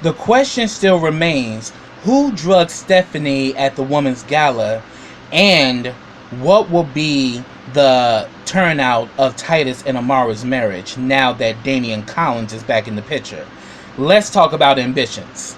the question still remains, who drugged Stephanie at the women's gala, and what will be the turnout of Titus and Amara's marriage now that Damian Collins is back in the picture? Let's talk about ambitions.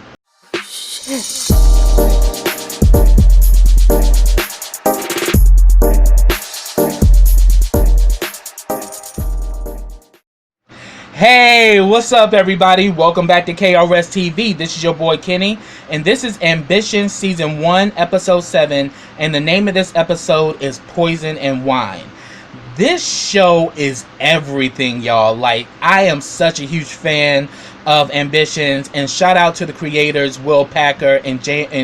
Hey, what's up, everybody? Welcome back to KRS TV. This is your boy Kenny, and this is Ambition Season 1, Episode 7, and the name of this episode is Poison and Wine. This show is everything, y'all. Like, I am such a huge fan of Ambitions, and shout out to the creators, Will Packer and Jamie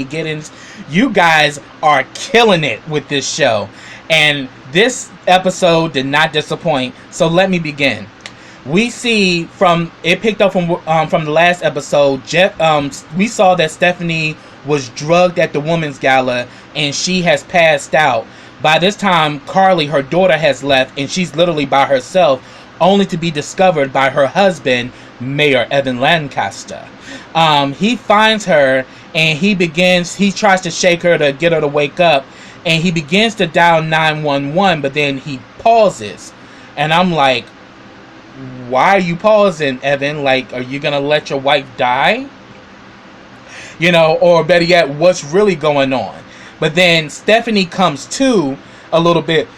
Giddens. You guys are killing it with this show, and this episode did not disappoint, so let me begin. We see from it picked up from the last episode. We saw that Stephanie was drugged at the women's gala and she has passed out. By this time, Carly, her daughter, has left and she's literally by herself, only to be discovered by her husband, Mayor Evan Lancaster. He finds her and he tries to shake her to get her to wake up, and he begins to dial 911, but then he pauses, and I'm like, why are you pausing, Evan? Like, are you gonna let your wife die? You know, or better yet, what's really going on? But then Stephanie comes to a little bit,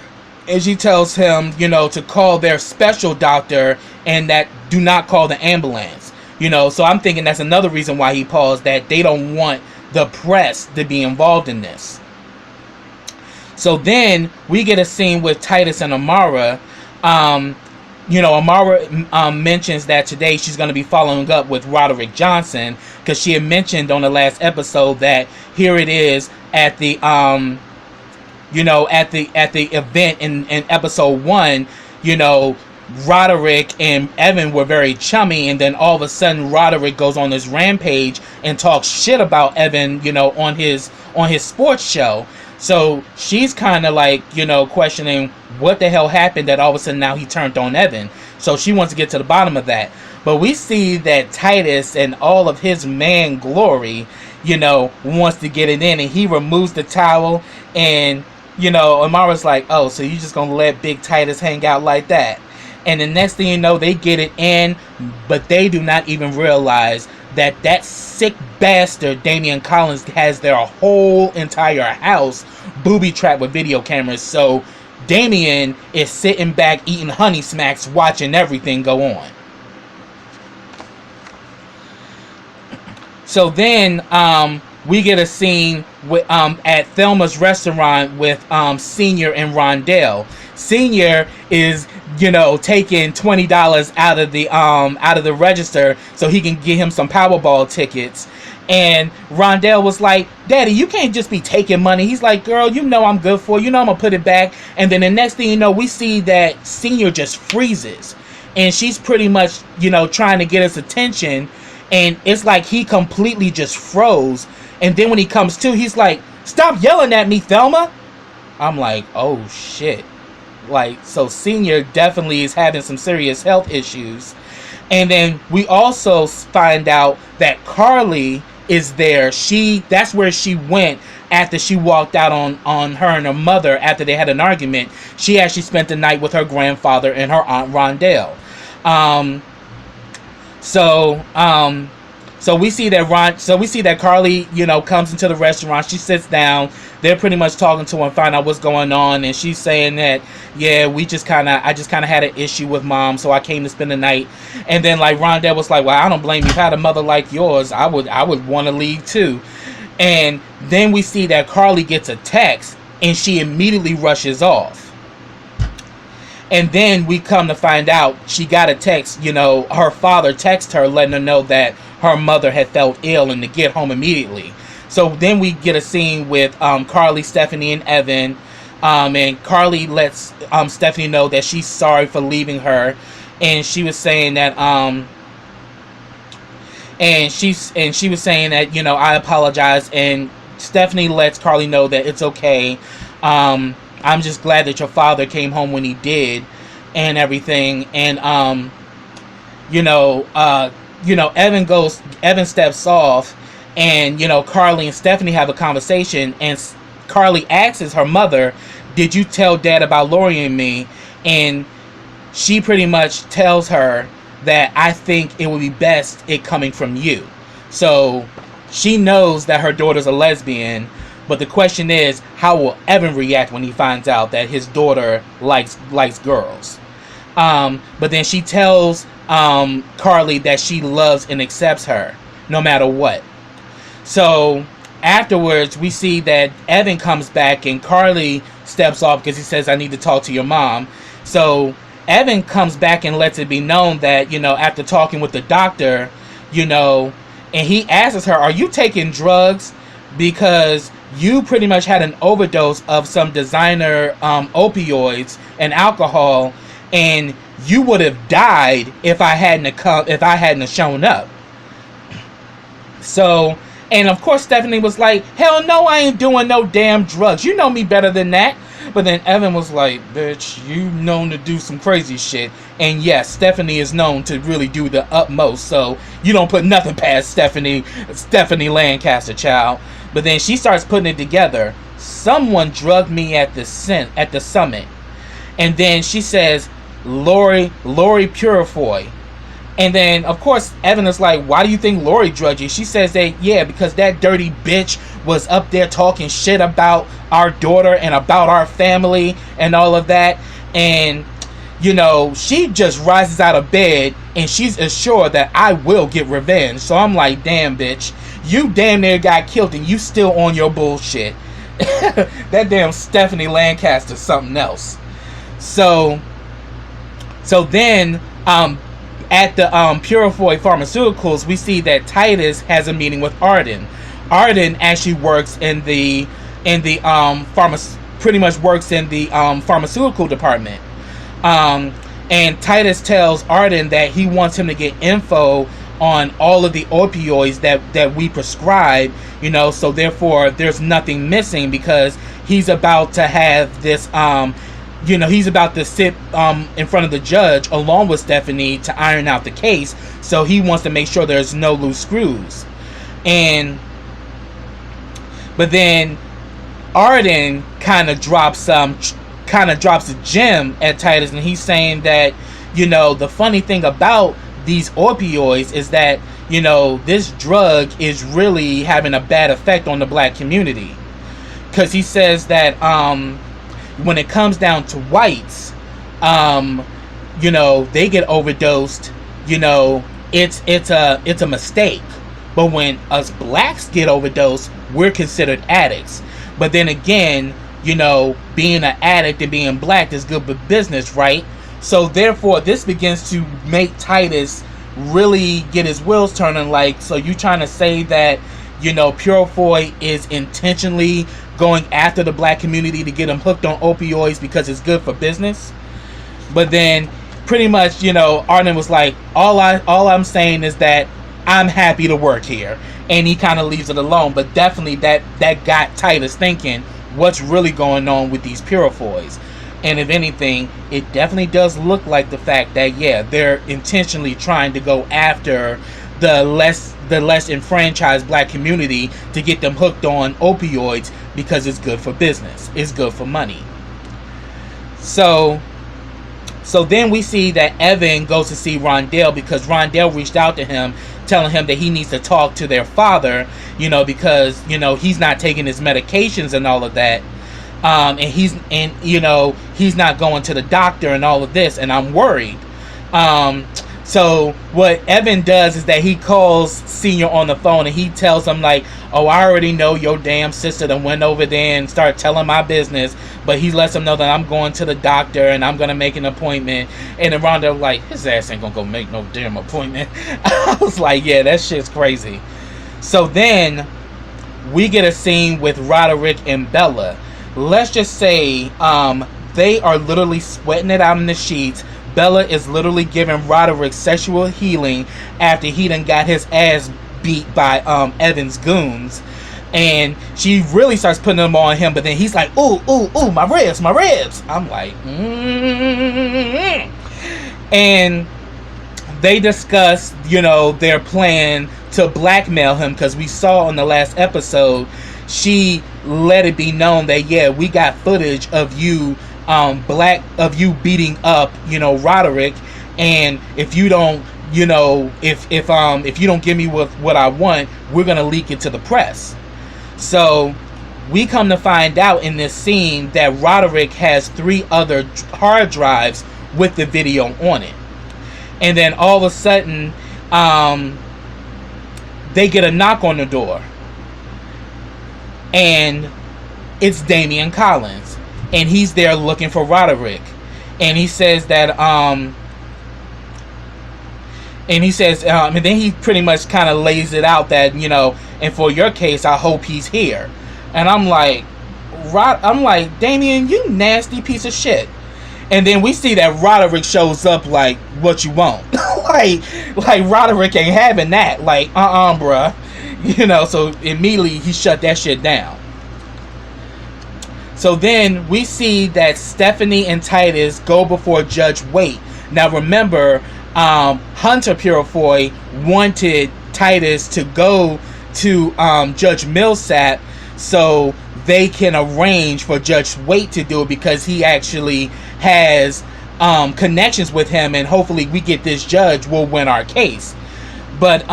and she tells him, you know, to call their special doctor and that do not call the ambulance. You know, so I'm thinking that's another reason why he paused, that they don't want the press to be involved in this. So then we get a scene with Titus and Amara. You know, Amara mentions that today she's going to be following up with Roderick Johnson, because she had mentioned on the last episode that here it is at the you know, at the event in episode 1, you know, Roderick and Evan were very chummy, and then all of a sudden Roderick goes on this rampage and talks shit about Evan, you know, on his sports show. So she's kind of like, you know, questioning what the hell happened that all of a sudden now he turned on Evan. So she wants to get to the bottom of that. But we see that Titus and all of his man glory, you know, wants to get it in, and he removes the towel, and, you know, Amara's like, oh, so you just gonna let Big Titus hang out like that? And the next thing you know, they get it in, but they do not even realize that sick bastard Damian Collins has their whole entire house booby-trapped with video cameras. So Damian is sitting back eating Honey Smacks, watching everything go on. So then we get a scene with, at Thelma's restaurant with Senior and Rondell. Senior is, you know, taking $20 out of the register so he can get him some Powerball tickets. And Rondell was like, Daddy, you can't just be taking money. He's like, girl, you know I'm good for it. You know I'm gonna put it back. And then the next thing you know, we see that Senior just freezes, and she's pretty much, you know, trying to get his attention, and it's like he completely just froze. And then when he comes to, he's like, stop yelling at me, Thelma. I'm like, oh shit. Like, so Senior definitely is having some serious health issues. And then we also find out that Carly is there. That's where she went after she walked out on her and her mother after they had an argument. She actually spent the night with her grandfather and her aunt Rondell. So we see that Carly, you know, comes into the restaurant. She sits down. They're pretty much talking to her and find out what's going on, and she's saying that, yeah, I just kind of had an issue with Mom, so I came to spend the night. And then like Rondell was like, well, I don't blame you. If I had a mother like yours, I would want to leave too. And then we see that Carly gets a text, and she immediately rushes off. And then we come to find out she got a text, you know, her father texted her letting her know that her mother had felt ill and to get home immediately. So then we get a scene with Carly, Stephanie, and Evan. And Carly lets Stephanie know that she's sorry for leaving her. And she was saying that she was saying that, you know, I apologize. And Stephanie lets Carly know that it's okay. I'm just glad that your father came home when he did and everything. And, Evan steps off, and Carly and Stephanie have a conversation, and Carly asks her mother, did you tell Dad about Lori and me? And she pretty much tells her that I think it would be best it coming from you. So she knows that her daughter's a lesbian, but the question is, how will Evan react when he finds out that his daughter likes girls? But then she tells Carly that she loves and accepts her no matter what. So afterwards, we see that Evan comes back and Carly steps off because he says, I need to talk to your mom. So Evan comes back and lets it be known that, after talking with the doctor, and he asks her, are you taking drugs? Because you pretty much had an overdose of some designer opioids and alcohol, and you would have died if I hadn't shown up. So, and of course Stephanie was like, hell no, I ain't doing no damn drugs. You know me better than that. But then Evan was like, bitch, you known to do some crazy shit. And yes, Stephanie is known to really do the utmost. So you don't put nothing past Stephanie Lancaster, child. But then she starts putting it together. Someone drugged me at the summit. And then she says, Lori Purifoy. And then, of course, Evan is like, why do you think Lori drugged you? She says that, yeah, because that dirty bitch was up there talking shit about our daughter and about our family and all of that. And, she just rises out of bed and she's assured that I will get revenge. So I'm like, damn, bitch, you damn near got killed and you still on your bullshit. That damn Stephanie Lancaster something else. So then, at the Purifoy Pharmaceuticals, we see that Titus has a meeting with Arden. Arden actually works in the pharmaceutical department. And Titus tells Arden that he wants him to get info on all of the opioids that we prescribe, so therefore there's nothing missing, because he's about to have this he's about to sit in front of the judge along with Stephanie to iron out the case. So he wants to make sure there's no loose screws. But then Arden kind of drops a gem at Titus, and he's saying that, the funny thing about these opioids is that, this drug is really having a bad effect on the black community. Because he says that, when it comes down to whites, they get overdosed, it's a mistake. But when us blacks get overdosed, we're considered addicts. But then again, being an addict and being black is good for business, right? So therefore, this begins to make Titus really get his wheels turning. Like, so you trying to say that, Purifoy is intentionally going after the black community to get them hooked on opioids because it's good for business? But then pretty much, Arden was like, all I'm saying is that I'm happy to work here, and he kind of leaves it alone. But definitely that got Titus thinking, what's really going on with these Purifoys? And if anything, it definitely does look like the fact that, yeah, they're intentionally trying to go after the less enfranchised black community to get them hooked on opioids because it's good for business. It's good for money. So then we see that Evan goes to see Rondell because Rondell reached out to him telling him that he needs to talk to their father, because, he's not taking his medications and all of that. And he's not going to the doctor and all of this, and I'm worried. So what Evan does is that he calls Senior on the phone and he tells him like, oh, I already know your damn sister that went over there and started telling my business. But he lets him know that I'm going to the doctor and I'm going to make an appointment. And then Rhonda was like, his ass ain't going to go make no damn appointment. I was like, yeah, that shit's crazy. So then we get a scene with Roderick and Bella. Let's just say they are literally sweating it out in the sheets. Bella is literally giving Roderick sexual healing after he done got his ass beat by Evan's goons. And she really starts putting them on him, but then he's like, ooh, my ribs. I'm like, And they discuss, their plan to blackmail him, because we saw in the last episode, she let it be known that, yeah, we got footage of you beating up, Roderick, and if you don't, if you don't give me what I want, we're gonna leak it to the press. So we come to find out in this scene that Roderick has 3 other hard drives with the video on it. And then all of a sudden, they get a knock on the door. And it's Damian Collins. And he's there looking for Roderick. And he says that, and then he pretty much kind of lays it out that, and for your case, I hope he's here. And I'm like, Damian, you nasty piece of shit. And then we see that Roderick shows up like, what you want? like Roderick ain't having that. Like, bruh. So immediately he shut that shit down. So then we see that Stephanie and Titus go before Judge Waite. Now remember, Hunter Purifoy wanted Titus to go to Judge Millsap so they can arrange for Judge Waite to do it, because he actually has connections with him, and hopefully we get this judge, will win our case. But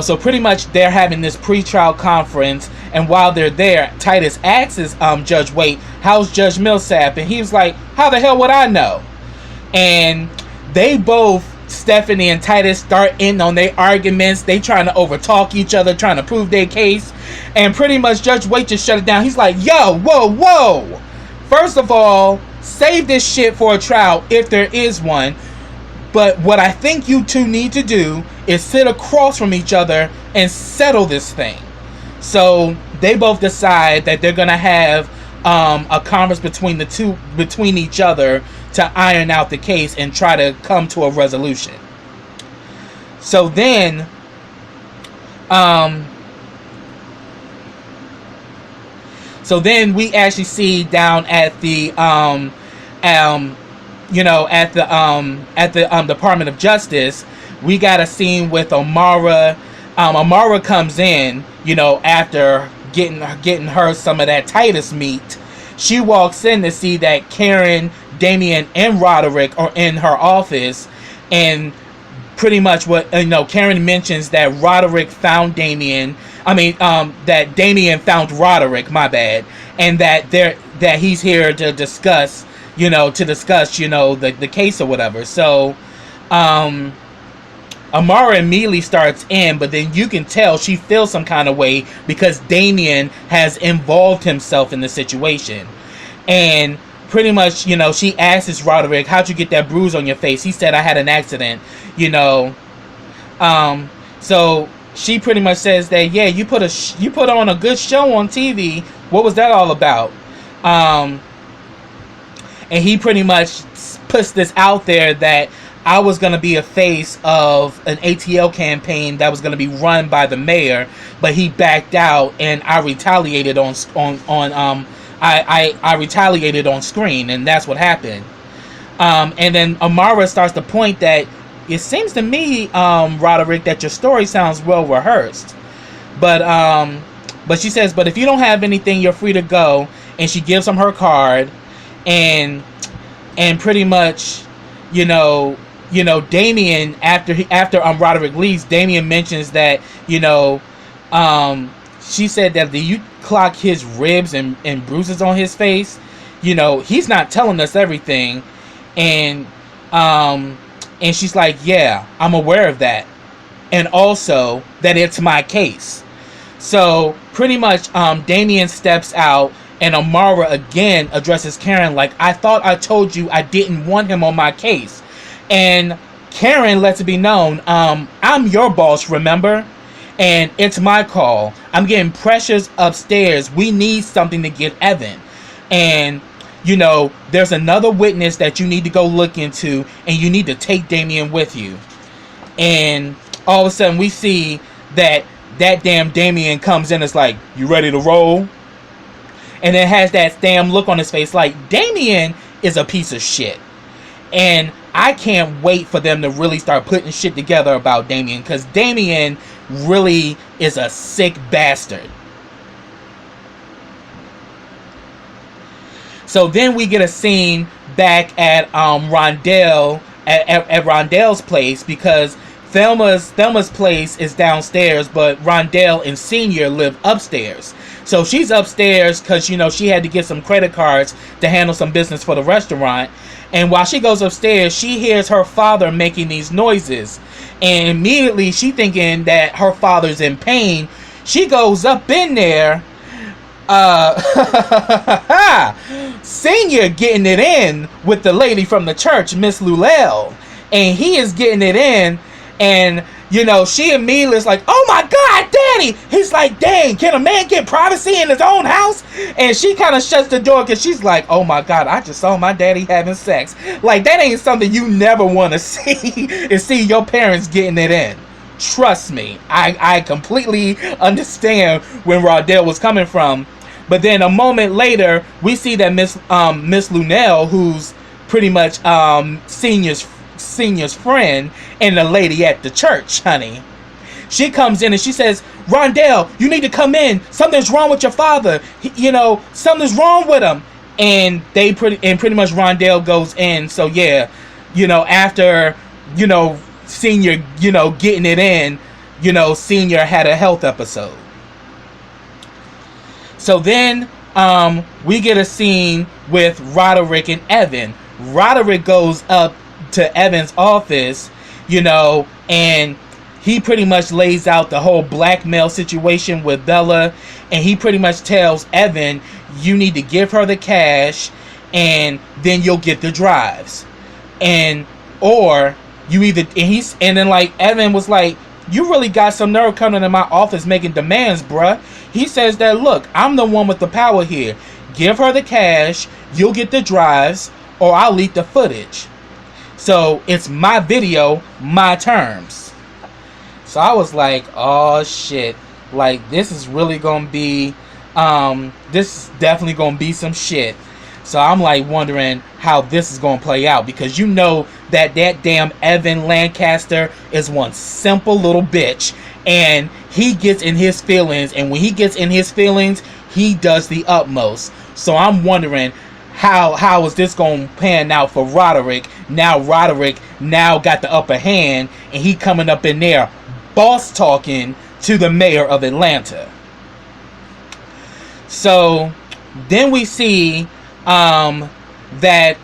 so pretty much they're having this pre-trial conference, and while they're there, Titus asks Judge Waite, how's Judge Millsap? And he was like, how the hell would I know? And they both, Stephanie and Titus, start in on their arguments. They trying to overtalk each other, trying to prove their case. And pretty much Judge Waite just shut it down. He's like, yo, whoa. First of all, save this shit for a trial if there is one. But what I think you two need to do is sit across from each other and settle this thing. So they both decide that they're going to have a conference between each other to iron out the case and try to come to a resolution. So then, we actually see down at the Department of Justice, we got a scene with Amara. Amara comes in, after getting her some of that Titus meat. She walks in to see that Karen, Damian, and Roderick are in her office, and pretty much what Karen mentions that Roderick found Damian. That Damian found Roderick. My bad, and that he's here to discuss, the case or whatever. So, Amara immediately starts in, but then you can tell she feels some kind of way because Damian has involved himself in the situation. And pretty much, she asks Roderick, how'd you get that bruise on your face? He said, I had an accident, So she pretty much says that, yeah, you put on a good show on TV. What was that all about? And he pretty much puts this out there that I was going to be a face of an ATL campaign that was going to be run by the mayor, but he backed out, and I retaliated I retaliated on screen, and that's what happened. And then Amara starts to point that it seems to me, Roderick, that your story sounds well rehearsed, but she says, but if you don't have anything, you're free to go. And she gives him her card, and pretty much, Damian, after Roderick leaves, Damian mentions that, she said that you clock his ribs and bruises on his face. He's not telling us everything. And she's like, yeah, I'm aware of that. And also that it's my case. So pretty much, Damian steps out, and Amara again addresses Karen like, I thought I told you I didn't want him on my case. And Karen lets it be known, I'm your boss, remember? And it's my call. I'm getting pressures upstairs. We need something to get Evan. And, there's another witness that you need to go look into, and you need to take Damian with you. And all of a sudden we see that damn Damian comes in. It's like, you ready to roll? And then has that damn look on his face like, Damian is a piece of shit. And I can't wait for them to really start putting shit together about Damien, because Damien really is a sick bastard. So then we get a scene back at Rondell at Rondell's place, because Thelma's place is downstairs, but Rondell and Senior live upstairs. So she's upstairs because, you know, she had to get some credit cards to handle some business for the restaurant. And while she goes upstairs, she hears her father making these noises. And immediately she thinking that her father's in pain. She goes up in there. Senior getting it in with the lady from the church, Miss Lulel. And he is getting it in. And, you know, she immediately is like, oh my God, Daddy! He's like, dang, can a man get privacy in his own house? And she kind of shuts the door because she's like, oh my God, I just saw my daddy having sex. Like, that ain't something you never want to see, is see your parents getting it in. Trust me, I completely understand where Rondell was coming from. But then a moment later, we see that Miss Lunell, who's pretty much Senior's friend and the lady at the church, honey. She comes in and she says, Rondell, you need to come in. Something's wrong with your father. You know, something's wrong with him. And pretty much Rondell goes in. So yeah, you know, after, you know, Senior, you know, getting it in, you know, Senior had a health episode. So then we get a scene with Roderick and Evan. Roderick goes up to Evan's office, you know, and he pretty much lays out the whole blackmail situation with Bella, and he pretty much tells Evan, you need to give her the cash and then you'll get the drives. And or you either, and then like Evan was like, you really got some nerve coming in my office making demands, bruh. He says that, look, I'm the one with the power here. Give her the cash, you'll get the drives, or I'll leak the footage. So it's my video, my terms. So I was like, oh shit, like this is really gonna be this is definitely gonna be some shit. So I'm like wondering how this is gonna play out, because you know that damn Evan Lancaster is one simple little bitch, and he gets in his feelings, and when he gets in his feelings, he does the utmost. So I'm wondering how is this going to pan out for Roderick? Now Roderick now got the upper hand, and he coming up in there boss talking to the mayor of Atlanta. So then we see that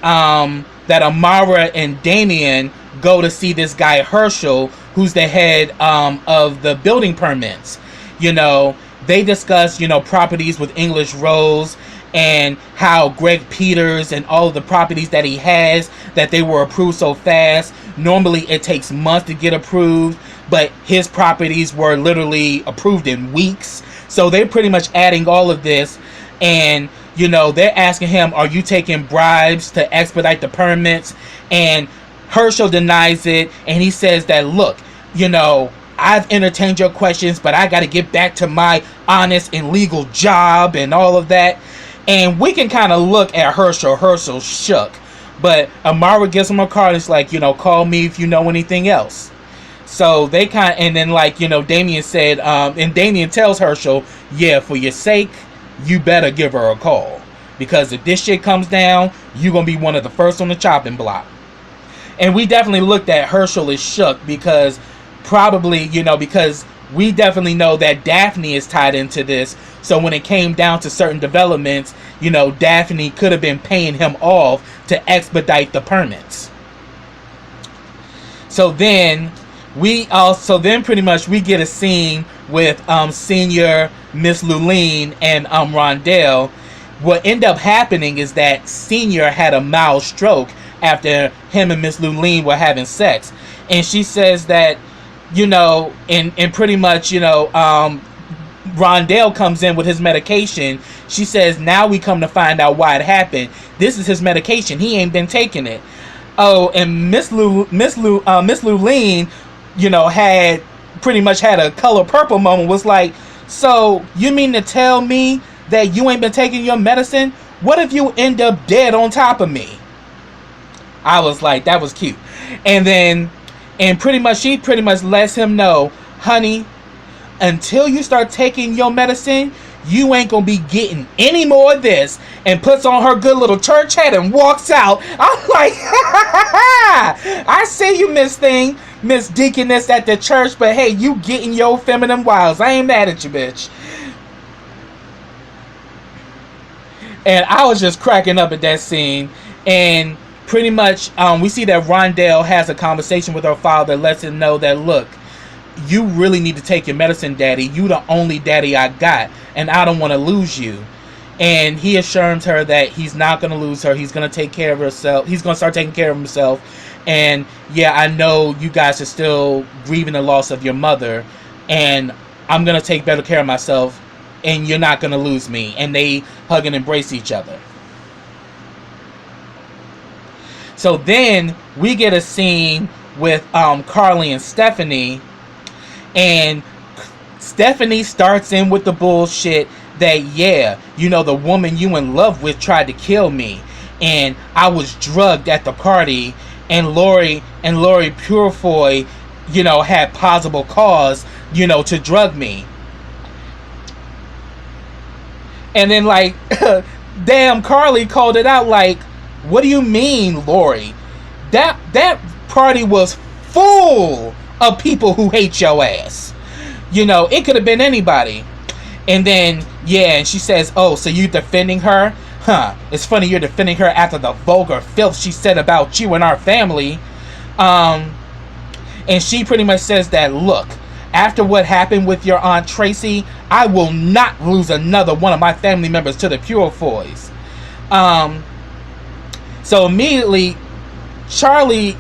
Amara and Damien go to see this guy Herschel, who's the head of the building permits. You know, they discuss, you know, properties with English Rose, and how Greg Peters and all of the properties that he has, that they were approved so fast. Normally it takes months to get approved, but his properties were literally approved in weeks. So they're pretty much adding all of this, and you know, they're asking him, are you taking bribes to expedite the permits? And Herschel denies it, and he says that, look, you know, I've entertained your questions, but I got to get back to my honest and legal job and all of that. And we can kind of look at Herschel. Herschel shook. But Amara gives him a card. It's like, you know, call me if you know anything else. So they kind of, and then like, you know, Damien said, and Damien tells Herschel, yeah, for your sake, you better give her a call. Because if this shit comes down, you're going to be one of the first on the chopping block. And we definitely looked at Herschel is shook, because probably, you know, because we definitely know that Daphne is tied into this. So when it came down to certain developments, you know, Daphne could have been paying him off to expedite the permits. So then pretty much we get a scene with Senior, Miss Luline, and Rondell. What ended up happening is that Senior had a mild stroke after him and Miss Luline were having sex. And she says that, you know, and pretty much, you know, Rondell comes in with his medication. She says, now we come to find out why it happened. This is his medication. He ain't been taking it. Oh, and Miss Luline, you know, had pretty much had a color purple moment. Was like, so you mean to tell me that you ain't been taking your medicine? What if you end up dead on top of me? I was like, that was cute. And then, she pretty much lets him know, honey, until you start taking your medicine, you ain't gonna be getting any more of this. And puts on her good little church hat and walks out. I'm like, I see you, Miss Deaconess at the church, but hey, you getting your feminine wiles. I ain't mad at you, bitch. And I was just cracking up at that scene. And pretty much, we see that Rondell has a conversation with her father, lets him know that, look, you really need to take your medicine, daddy. You the only daddy I got, and I don't want to lose you. And he assures her that he's not going to lose her. He's going to take care of herself. He's going to start taking care of himself. And yeah, I know you guys are still grieving the loss of your mother, and I'm going to take better care of myself, and you're not going to lose me. And they hug and embrace each other. So then we get a scene with Carly and Stephanie. And Stephanie starts in with the bullshit that, yeah, you know, the woman you in love with tried to kill me, and I was drugged at the party, and Lori Purefoy, you know, had possible cause, you know, to drug me. And then, like, damn, Carly called it out, like, what do you mean, Lori? That party was full of people who hate your ass. You know, it could have been anybody. And then, yeah, and she says, oh, so you defending her? Huh, it's funny you're defending her after the vulgar filth she said about you and our family. And she pretty much says that, look, after what happened with your Aunt Tracy, I will not lose another one of my family members to the Purefoys. So immediately, Carly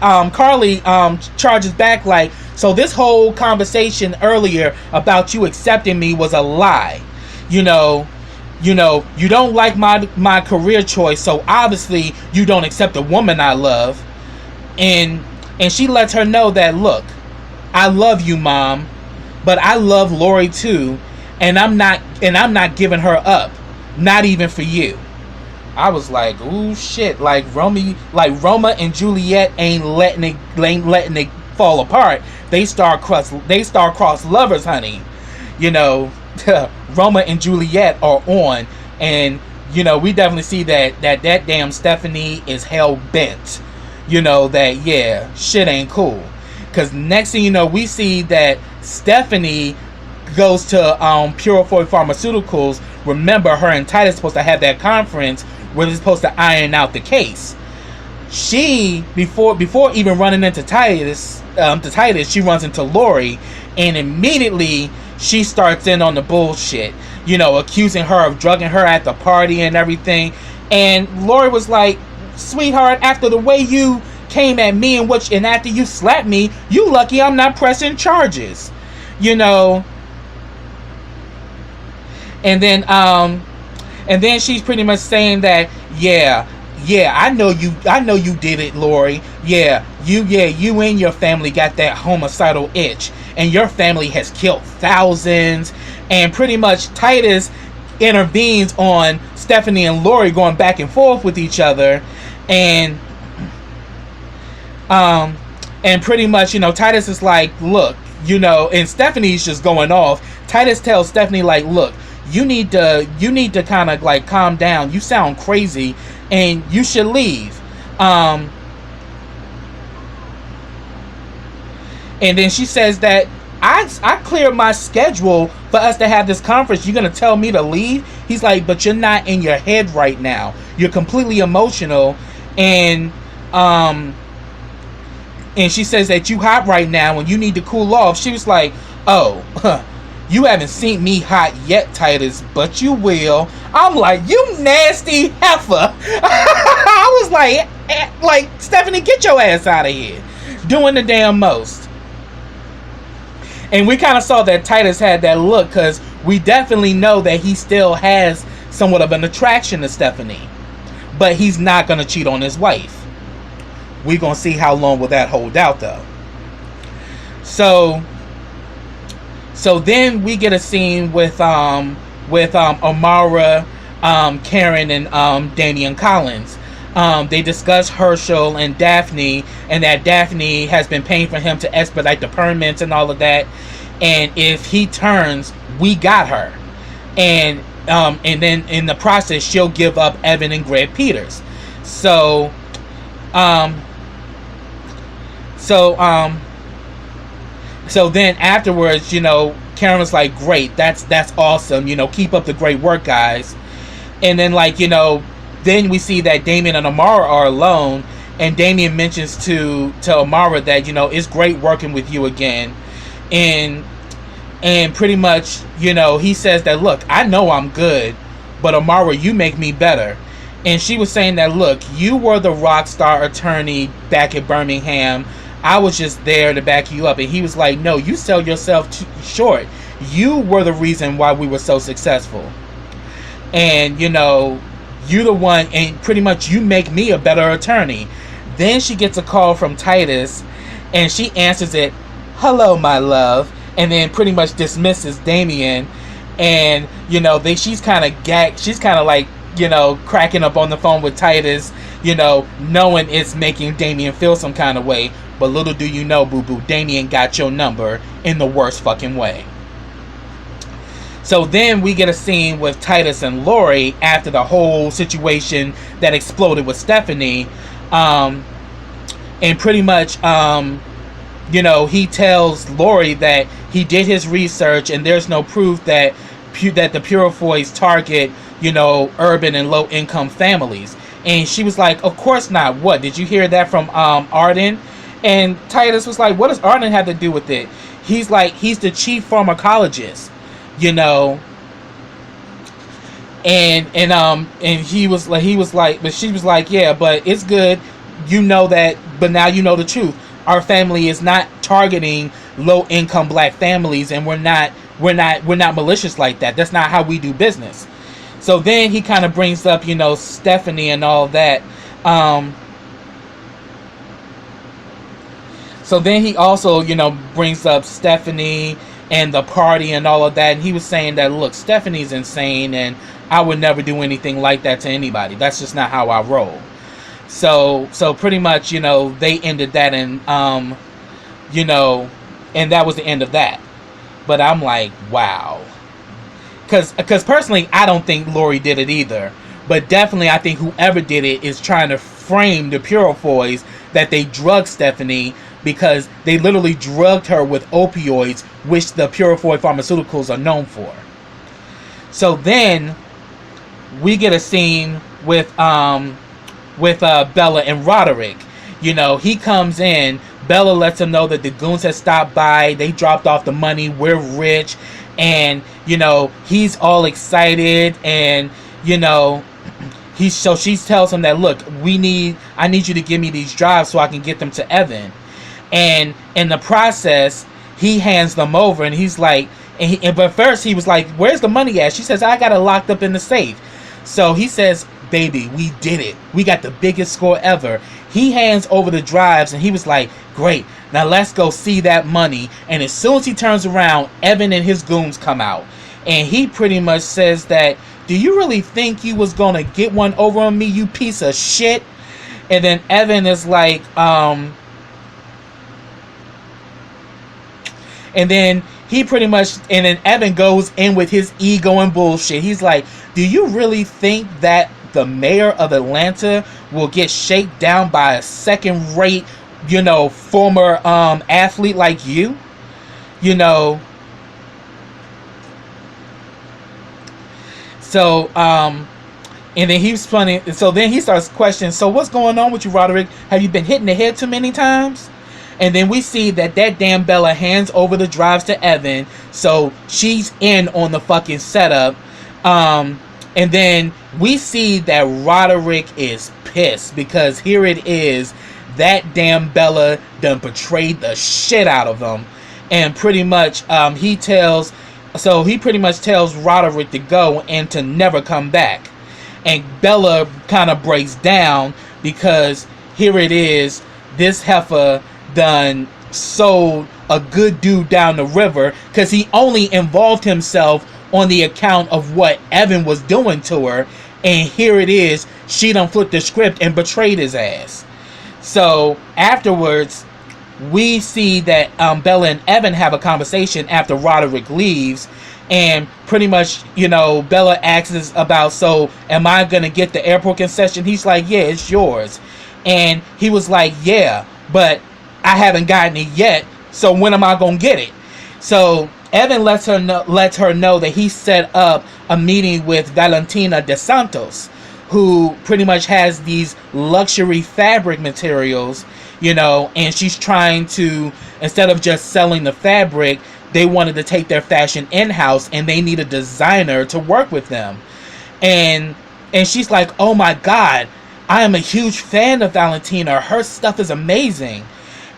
charges back like, so this whole conversation earlier about you accepting me was a lie. You know, you don't like my career choice, so obviously you don't accept the woman I love. And she lets her know that, look, I love you, Mom, but I love Lori too, and I'm not giving her up, not even for you. I was like, ooh, shit, like Roma and Juliet ain't letting it fall apart. They star-crossed lovers, honey. You know, Roma and Juliet are on, and you know, we definitely see that damn Stephanie is hell-bent. You know, that, yeah, shit ain't cool. Because next thing you know, we see that Stephanie goes to Purefoy Pharmaceuticals. Remember, her and Titus supposed to have that conference where they're supposed to iron out the case. She, before even running into Titus, she runs into Lori, and immediately she starts in on the bullshit. You know, accusing her of drugging her at the party and everything. And Lori was like, sweetheart, after the way you came at me and after you slapped me, you lucky I'm not pressing charges. You know. And then she's pretty much saying that, yeah, I know you did it, Lori. Yeah, you and your family got that homicidal itch, and your family has killed thousands. And pretty much Titus intervenes on Stephanie and Lori going back and forth with each other, and pretty much, you know, Titus is like, look, you know, and Stephanie's just going off. Titus tells Stephanie, like, look, you need to kind of like calm down. You sound crazy, and you should leave. And then she says that I cleared my schedule for us to have this conference. You're gonna tell me to leave? He's like, but you're not in your head right now. You're completely emotional, and she says that you hot right now and you need to cool off. She was like, oh, you haven't seen me hot yet, Titus, but you will. I'm like, you nasty heifer. I was like, Stephanie, get your ass out of here. Doing the damn most. And we kind of saw that Titus had that look, because we definitely know that he still has somewhat of an attraction to Stephanie. But he's not going to cheat on his wife. We're going to see how long will that hold out, though. So then we get a scene with Amara, Karen, and Damian Collins. They discuss Herschel and Daphne, and that Daphne has been paying for him to expedite the permits and all of that. And if he turns, we got her. And then in the process, she'll give up Evan and Greg Peters. So, so then afterwards, Karen was like, "Great, that's awesome. Keep up the great work, guys." And then then we see that Damien and Amara are alone, and Damien mentions to Amara that it's great working with you again, and pretty much he says that, "Look, I know I'm good, but Amara, you make me better." And she was saying that, "Look, you were the rock star attorney back at Birmingham. I was just there to back you up." And he was like, "No, you sell yourself short. You were the reason why we were so successful. And, you're the one, and pretty much you make me a better attorney." Then she gets a call from Titus, and she answers it, "Hello, my love," and then pretty much dismisses Damien. And, she's kind of gagged. She's kind of like, cracking up on the phone with Titus, knowing it's making Damien feel some kind of way. But little do you know, boo-boo, Damien got your number in the worst fucking way. So then we get a scene with Titus and Lori after the whole situation that exploded with Stephanie. And pretty much, he tells Lori that he did his research and there's no proof that the Purifoys target, urban and low-income families. And she was like, "Of course not. What, did you hear that from Arden?" And Titus was like, "What does Arden have to do with it?" He's like, "He's the chief pharmacologist, and he was like, but she was like, "Yeah, but it's good, that, but now you know the truth. Our family is not targeting low-income black families, and we're not malicious like that. That's not how we do business." So then he kind of brings up, Stephanie and all that. So then he also, brings up Stephanie and the party and all of that. And he was saying that, "Look, Stephanie's insane, and I would never do anything like that to anybody. That's just not how I roll." So pretty much, they ended that, and and that was the end of that. But I'm like, wow. Because personally, I don't think Lori did it either. But definitely, I think whoever did it is trying to frame the Purifoys that they drugged Stephanie, because they literally drugged her with opioids, which the Purifoy pharmaceuticals are known for. So then we get a scene with Bella and Roderick. He comes in. Bella lets him know that the goons have stopped by. They dropped off the money. We're rich. And, he's all excited. And, so she tells him that, "Look, I need you to give me these drives so I can get them to Evan." And in the process, he hands them over, and he's like, but first he was like, "Where's the money at?" She says, "I got it locked up in the safe." So he says, "Baby, we did it. We got the biggest score ever." He hands over the drives, and he was like, "Great, now let's go see that money." And as soon as he turns around, Evan and his goons come out, and he pretty much says that, "Do you really think you was gonna get one over on me, you piece of shit?" And then Evan is like, and then Evan goes in with his ego and bullshit. He's like, "Do you really think that the mayor of Atlanta will get shaken down by a second-rate, former athlete like you?" So, and then he's funny. So then he starts questioning, "So what's going on with you, Roderick? Have you been hitting the head too many times?" And then we see that damn Bella hands over the drives to Evan. So she's in on the fucking setup. And then we see that Roderick is pissed, because here it is. That damn Bella done betrayed the shit out of him. And pretty much he pretty much tells Roderick to go and to never come back. And Bella kind of breaks down, because here it is. This heifer done sold a good dude down the river, because he only involved himself on the account of what Evan was doing to her. And here it is, she done flipped the script and betrayed his ass. So afterwards, we see that Bella and Evan have a conversation after Roderick leaves, and pretty much, Bella asks about, so am I gonna get the airport concession? He's like, yeah, it's yours. And he was like, yeah, but I haven't gotten it yet, so when am I gonna get it? So Evan lets her know that he set up a meeting with Valentina de Santos, who pretty much has these luxury fabric materials, and she's trying to, instead of just selling the fabric, they wanted to take their fashion in-house, and they need a designer to work with them. And she's like, oh my God, I am a huge fan of Valentina. Her stuff is amazing.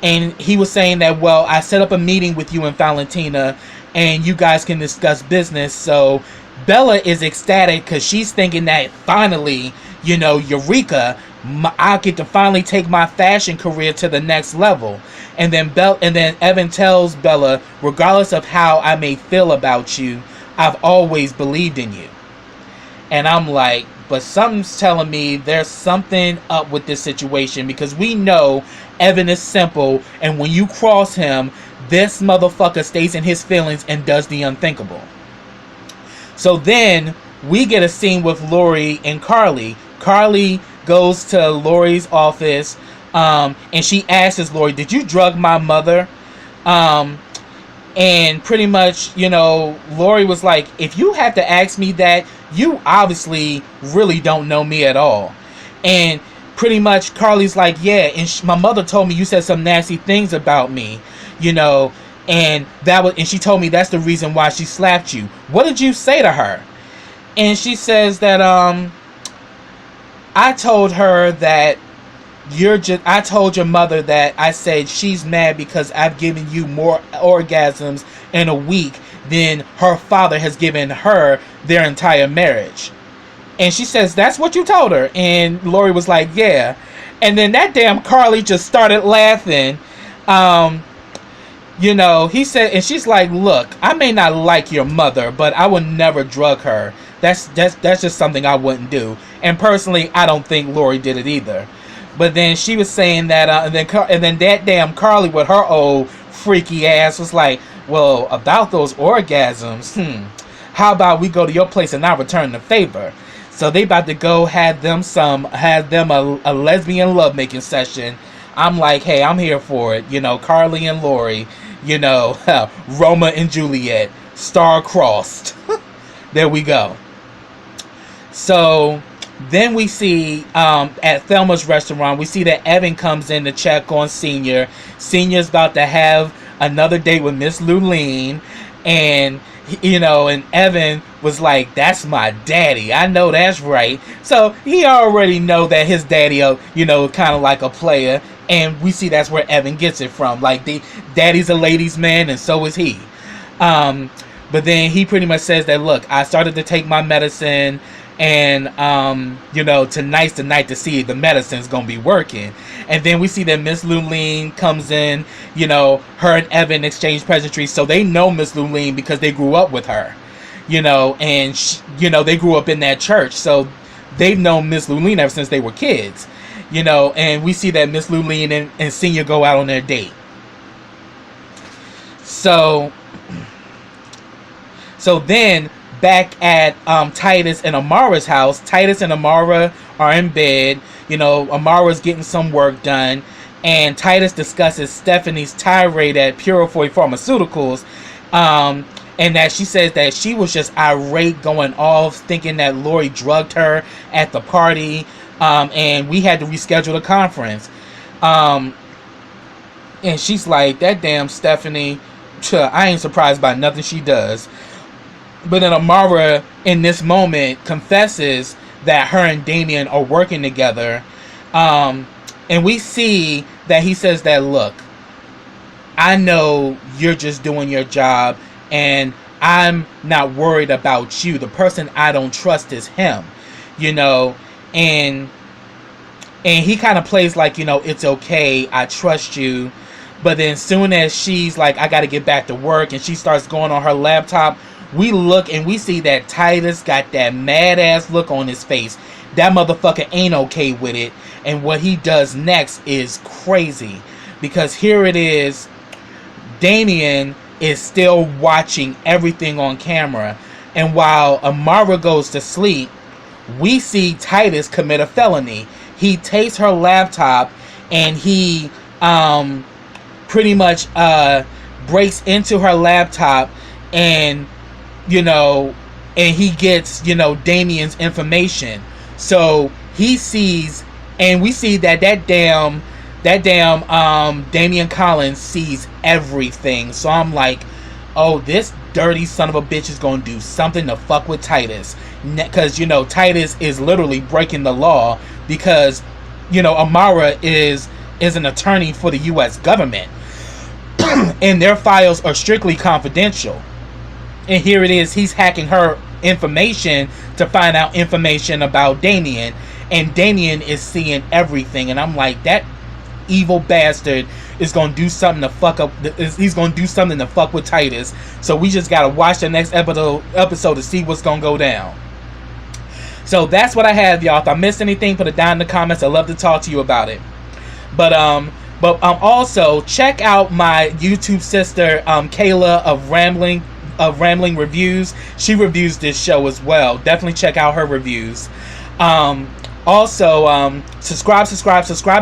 And he was saying that, well, I set up a meeting with you and Valentina, and you guys can discuss business. So Bella is ecstatic because she's thinking that finally, Eureka, I get to finally take my fashion career to the next level. And then Evan tells Bella, regardless of how I may feel about you, I've always believed in you. And I'm like, but something's telling me there's something up with this situation, because we know Evan is simple, and when you cross him, this motherfucker stays in his feelings and does the unthinkable. So then we get a scene with Lori and Carly. Carly goes to Lori's office, and she asks Lori, did you drug my mother? And pretty much, Lori was like, if you have to ask me that, you obviously really don't know me at all. And pretty much Carly's like, yeah, and my mother told me you said some nasty things about me, and she told me that's the reason why she slapped you. What did you say to her? And she says that I told her that I told your mother that I said she's mad because I've given you more orgasms in a week than her father has given her their entire marriage. And she says, that's what you told her? And Lori was like, yeah. And then that damn Carly just started laughing. He said, and she's like, look, I may not like your mother, but I would never drug her. That's just something I wouldn't do. And personally, I don't think Lori did it either. But then she was saying that, and then that damn Carly with her old freaky ass was like, well, about those orgasms, how about we go to your place and I return the favor? So they about to go have them a lesbian lovemaking session. I'm like, hey, I'm here for it. Carly and Lori, Roma and Juliet, star-crossed. There we go. So then we see at Thelma's restaurant, we see that Evan comes in to check on Senior. Senior's about to have another date with Miss Lulene, and and Evan was like, that's my daddy. I know that's right. So he already know that his daddy, kind of like a player, and we see that's where Evan gets it from. Like, the daddy's a ladies' man, and so is he. But then he pretty much says that, look, I started to take my medicine, and tonight's the night to see if the medicine's gonna be working. And then we see that Miss Lulene comes in. Her and Evan exchange pleasantries, so they know Miss Lulene because they grew up with her. And they grew up in that church, so they've known Miss Lulene ever since they were kids. And we see that Miss Lulene and Senior go out on their date. So then, back at Titus and Amara's house, Titus and Amara are in bed. Amara's getting some work done, and Titus discusses Stephanie's tirade at Purifoy Pharmaceuticals, and that she says that she was just irate, going off, thinking that Lori drugged her at the party, and we had to reschedule the conference. And she's like, that damn Stephanie, I ain't surprised by nothing she does. But then Amara, in this moment, confesses that her and Damien are working together. And we see that he says that, look, I know you're just doing your job, and I'm not worried about you. The person I don't trust is him, and he kind of plays like, it's okay, I trust you. But then soon as she's like, I got to get back to work, and she starts going on her laptop, we look and we see that Titus got that mad ass look on his face. That motherfucker ain't okay with it. And what he does next is crazy. Because here it is, Damien is still watching everything on camera. And while Amara goes to sleep, we see Titus commit a felony. He takes her laptop and he pretty much breaks into her laptop, and and he gets Damien's information. So he sees, and we see that damn Damien Collins sees everything. So I'm like, oh, this dirty son of a bitch is gonna do something to fuck with Titus, because Titus is literally breaking the law, because Amara is an attorney for the U.S. government, and their files are strictly confidential. And here it is, he's hacking her information to find out information about Damien, and Damien is seeing everything. And I'm like, that evil bastard is gonna do something to fuck up. He's gonna do something to fuck with Titus. So we just gotta watch the next episode to see what's gonna go down. So that's what I have, y'all. If I missed anything, put it down in the comments. I'd love to talk to you about it. But also check out my YouTube sister Kayla of Rambling Reviews. She reviews this show as well. Definitely check out her reviews. Also, subscribe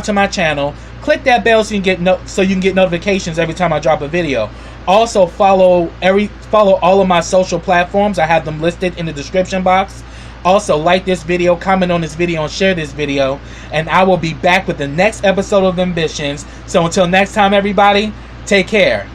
to my channel. Click that bell so you can get notifications every time I drop a video. Also, follow all of my social platforms. I have them listed in the description box. Also, like this video, comment on this video, and share this video. And I will be back with the next episode of Ambitions. So until next time, everybody, take care.